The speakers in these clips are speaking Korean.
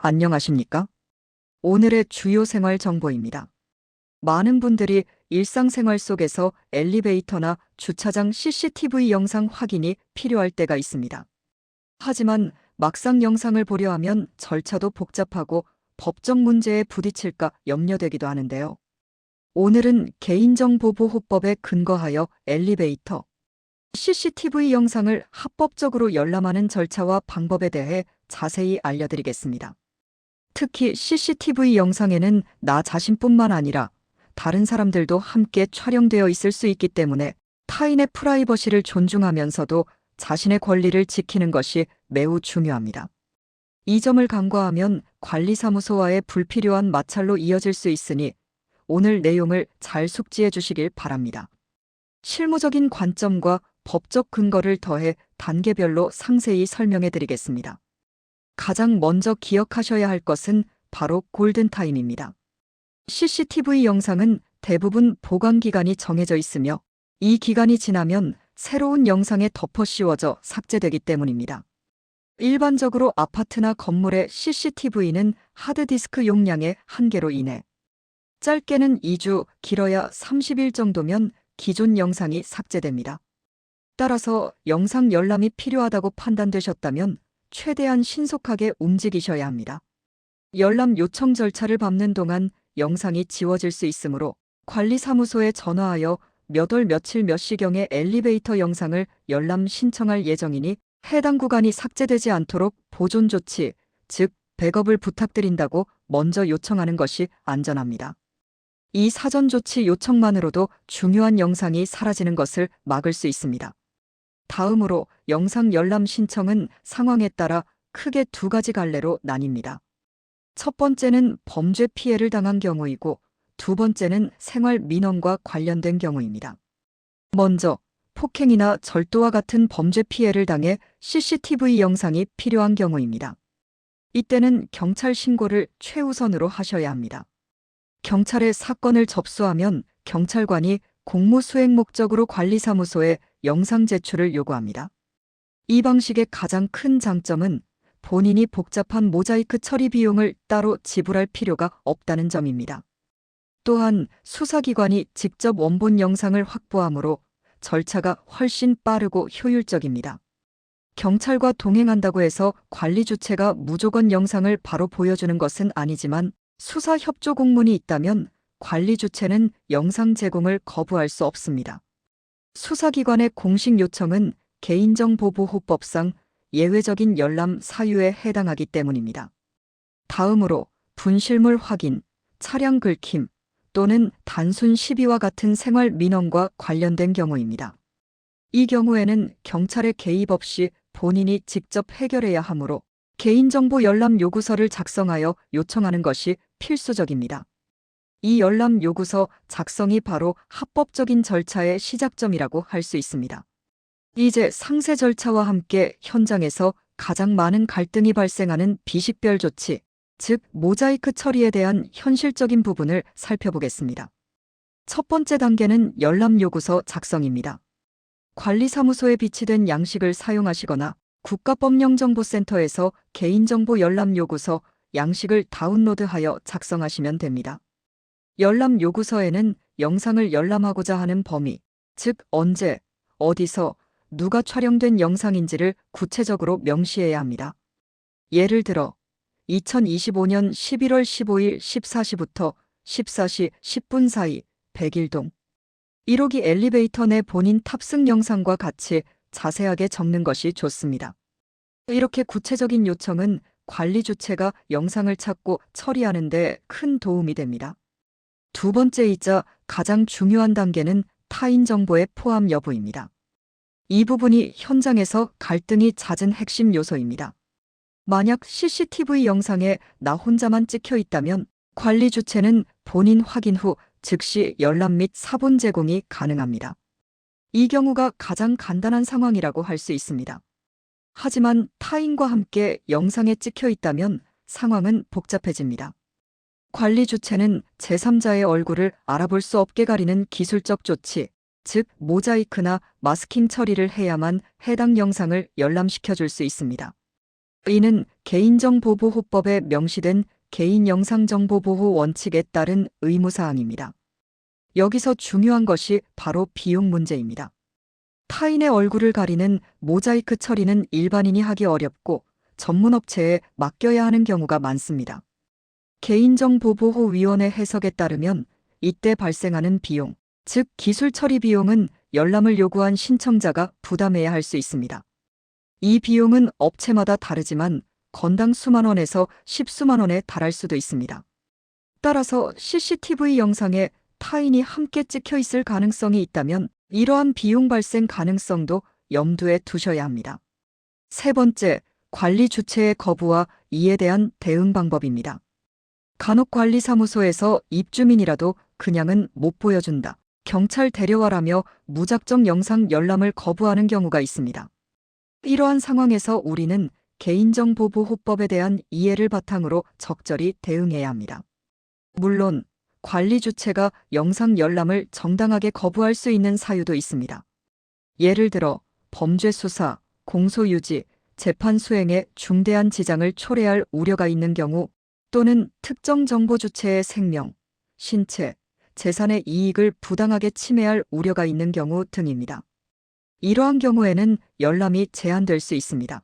안녕하십니까? 오늘의 주요 생활 정보입니다. 많은 분들이 일상생활 속에서 엘리베이터나 주차장 CCTV 영상 확인이 필요할 때가 있습니다. 하지만 막상 영상을 보려 하면 절차도 복잡하고 법적 문제에 부딪힐까 염려되기도 하는데요. 오늘은 개인정보보호법에 근거하여 엘리베이터, CCTV 영상을 합법적으로 열람하는 절차와 방법에 대해 자세히 알려드리겠습니다. 특히 CCTV 영상에는 나 자신뿐만 아니라 다른 사람들도 함께 촬영되어 있을 수 있기 때문에 타인의 프라이버시를 존중하면서도 자신의 권리를 지키는 것이 매우 중요합니다. 이 점을 간과하면 관리사무소와의 불필요한 마찰로 이어질 수 있으니 오늘 내용을 잘 숙지해 주시길 바랍니다. 실무적인 관점과 법적 근거를 더해 단계별로 상세히 설명해 드리겠습니다. 가장 먼저 기억하셔야 할 것은 바로 골든타임입니다. CCTV 영상은 대부분 보관 기간이 정해져 있으며 이 기간이 지나면 새로운 영상에 덮어 씌워져 삭제되기 때문입니다. 일반적으로 아파트나 건물의 CCTV는 하드디스크 용량의 한계로 인해 짧게는 2주, 길어야 30일 정도면 기존 영상이 삭제됩니다. 따라서 영상 열람이 필요하다고 판단되셨다면 최대한 신속하게 움직이셔야 합니다. 열람 요청 절차를 밟는 동안 영상이 지워질 수 있으므로 관리사무소에 전화하여 몇 월 며칠 몇 시경에 엘리베이터 영상을 열람 신청할 예정이니 해당 구간이 삭제되지 않도록 보존 조치, 즉 백업을 부탁드린다고 먼저 요청하는 것이 안전합니다. 이 사전 조치 요청만으로도 중요한 영상이 사라지는 것을 막을 수 있습니다. 다음으로 영상 열람 신청은 상황에 따라 크게 두 가지 갈래로 나뉩니다. 첫 번째는 범죄 피해를 당한 경우이고 두 번째는 생활 민원과 관련된 경우입니다. 먼저 폭행이나 절도와 같은 범죄 피해를 당해 CCTV 영상이 필요한 경우입니다. 이때는 경찰 신고를 최우선으로 하셔야 합니다. 경찰에 사건을 접수하면 경찰관이 공무 수행 목적으로 관리사무소에 영상 제출을 요구합니다. 이 방식의 가장 큰 장점은 본인이 복잡한 모자이크 처리 비용을 따로 지불할 필요가 없다는 점입니다. 또한 수사기관이 직접 원본 영상을 확보하므로 절차가 훨씬 빠르고 효율적입니다. 경찰과 동행한다고 해서 관리 주체가 무조건 영상을 바로 보여주는 것은 아니지만 수사 협조 공문이 있다면 관리 주체는 영상 제공을 거부할 수 없습니다. 수사기관의 공식 요청은 개인정보보호법상 예외적인 열람 사유에 해당하기 때문입니다. 다음으로 분실물 확인, 차량 긁힘 또는 단순 시비와 같은 생활 민원과 관련된 경우입니다. 이 경우에는 경찰의 개입 없이 본인이 직접 해결해야 하므로 개인정보 열람 요구서를 작성하여 요청하는 것이 필수적입니다. 이 열람 요구서 작성이 바로 합법적인 절차의 시작점이라고 할 수 있습니다. 이제 상세 절차와 함께 현장에서 가장 많은 갈등이 발생하는 비식별 조치, 즉 모자이크 처리에 대한 현실적인 부분을 살펴보겠습니다. 첫 번째 단계는 열람 요구서 작성입니다. 관리사무소에 비치된 양식을 사용하시거나 국가법령정보센터에서 개인정보 열람 요구서 양식을 다운로드하여 작성하시면 됩니다. 열람 요구서에는 영상을 열람하고자 하는 범위, 즉 언제, 어디서, 누가 촬영된 영상인지를 구체적으로 명시해야 합니다. 예를 들어 2025년 11월 15일 14시부터 14시 10분 사이 백일동 1호기 엘리베이터 내 본인 탑승 영상과 같이 자세하게 적는 것이 좋습니다. 이렇게 구체적인 요청은 관리 주체가 영상을 찾고 처리하는 데 큰 도움이 됩니다. 두 번째이자 가장 중요한 단계는 타인 정보의 포함 여부입니다. 이 부분이 현장에서 갈등이 잦은 핵심 요소입니다. 만약 CCTV 영상에 나 혼자만 찍혀 있다면 관리 주체는 본인 확인 후 즉시 열람 및 사본 제공이 가능합니다. 이 경우가 가장 간단한 상황이라고 할 수 있습니다. 하지만 타인과 함께 영상에 찍혀 있다면 상황은 복잡해집니다. 관리 주체는 제3자의 얼굴을 알아볼 수 없게 가리는 기술적 조치, 즉 모자이크나 마스킹 처리를 해야만 해당 영상을 열람시켜 줄 수 있습니다. 이는 개인정보보호법에 명시된 개인영상정보보호 원칙에 따른 의무사항입니다. 여기서 중요한 것이 바로 비용 문제입니다. 타인의 얼굴을 가리는 모자이크 처리는 일반인이 하기 어렵고 전문업체에 맡겨야 하는 경우가 많습니다. 개인정보보호위원회 해석에 따르면 이때 발생하는 비용, 즉 기술 처리 비용은 열람을 요구한 신청자가 부담해야 할 수 있습니다. 이 비용은 업체마다 다르지만 건당 수만 원에서 십수만 원에 달할 수도 있습니다. 따라서 CCTV 영상에 타인이 함께 찍혀 있을 가능성이 있다면 이러한 비용 발생 가능성도 염두에 두셔야 합니다. 세 번째, 관리 주체의 거부와 이에 대한 대응 방법입니다. 간혹 관리사무소에서 입주민이라도 그냥은 못 보여준다, 경찰 데려와라며 무작정 영상 열람을 거부하는 경우가 있습니다. 이러한 상황에서 우리는 개인정보보호법에 대한 이해를 바탕으로 적절히 대응해야 합니다. 물론 관리 주체가 영상 열람을 정당하게 거부할 수 있는 사유도 있습니다. 예를 들어 범죄 수사, 공소 유지, 재판 수행에 중대한 지장을 초래할 우려가 있는 경우 또는 특정 정보 주체의 생명, 신체, 재산의 이익을 부당하게 침해할 우려가 있는 경우 등입니다. 이러한 경우에는 열람이 제한될 수 있습니다.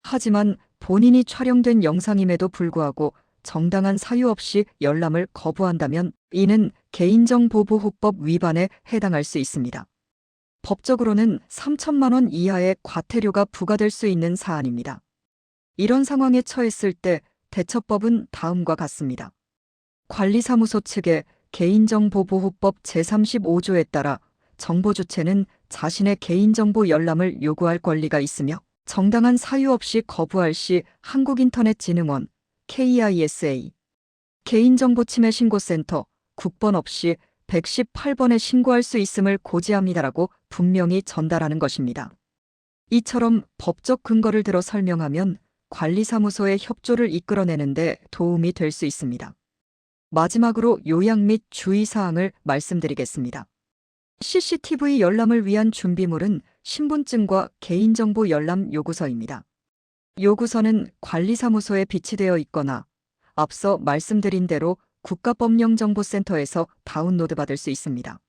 하지만 본인이 촬영된 영상임에도 불구하고 정당한 사유 없이 열람을 거부한다면 이는 개인정보보호법 위반에 해당할 수 있습니다. 법적으로는 3천만 원 이하의 과태료가 부과될 수 있는 사안입니다. 이런 상황에 처했을 때 대처법은 다음과 같습니다. 관리사무소 측에 개인정보보호법 제35조에 따라 정보 주체는 자신의 개인정보 열람을 요구할 권리가 있으며 정당한 사유 없이 거부할 시 한국인터넷진흥원 KISA 개인정보침해신고센터 국번 없이 118번에 신고할 수 있음을 고지합니다라고 분명히 전달하는 것입니다. 이처럼 법적 근거를 들어 설명하면 관리사무소의 협조를 이끌어내는데 도움이 될 수 있습니다. 마지막으로 요약 및 주의사항을 말씀드리겠습니다. CCTV 열람을 위한 준비물은 신분증과 개인정보 열람 요구서입니다. 요구서는 관리사무소에 비치되어 있거나 앞서 말씀드린 대로 국가법령정보센터에서 다운로드 받을 수 있습니다.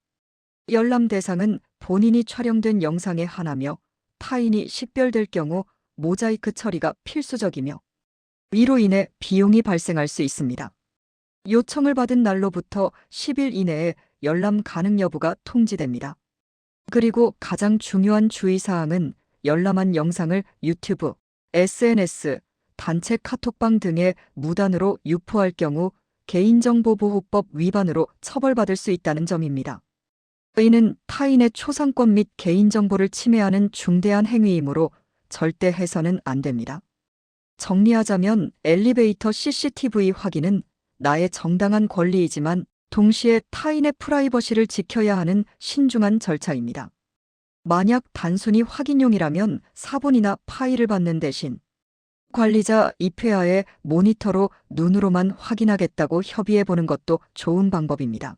열람 대상은 본인이 촬영된 영상에 한하며 타인이 식별될 경우 모자이크 처리가 필수적이며 이로 인해 비용이 발생할 수 있습니다. 요청을 받은 날로부터 10일 이내에 열람 가능 여부가 통지됩니다. 그리고 가장 중요한 주의사항은 열람한 영상을 유튜브, SNS, 단체 카톡방 등에 무단으로 유포할 경우 개인정보보호법 위반으로 처벌받을 수 있다는 점입니다. 이는 타인의 초상권 및 개인정보를 침해하는 중대한 행위이므로 절대 해서는 안 됩니다. 정리하자면 엘리베이터 CCTV 확인은 나의 정당한 권리이지만 동시에 타인의 프라이버시를 지켜야 하는 신중한 절차입니다. 만약 단순히 확인용이라면 사본이나 파일을 받는 대신 관리자 입회하에 모니터로 눈으로만 확인하겠다고 협의해보는 것도 좋은 방법입니다.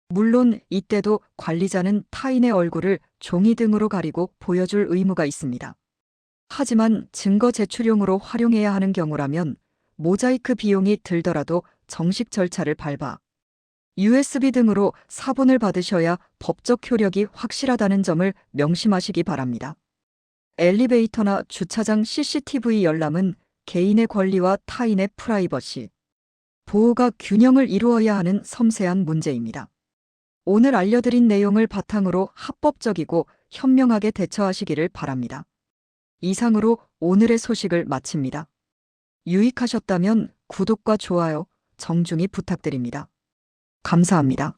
물론 이때도 관리자는 타인의 얼굴을 종이 등으로 가리고 보여줄 의무가 있습니다. 하지만 증거 제출용으로 활용해야 하는 경우라면 모자이크 비용이 들더라도 정식 절차를 밟아 USB 등으로 사본을 받으셔야 법적 효력이 확실하다는 점을 명심하시기 바랍니다. 엘리베이터나 주차장 CCTV 열람은 개인의 권리와 타인의 프라이버시, 보호가 균형을 이루어야 하는 섬세한 문제입니다. 오늘 알려드린 내용을 바탕으로 합법적이고 현명하게 대처하시기를 바랍니다. 이상으로 오늘의 소식을 마칩니다. 유익하셨다면 구독과 좋아요 정중히 부탁드립니다. 감사합니다.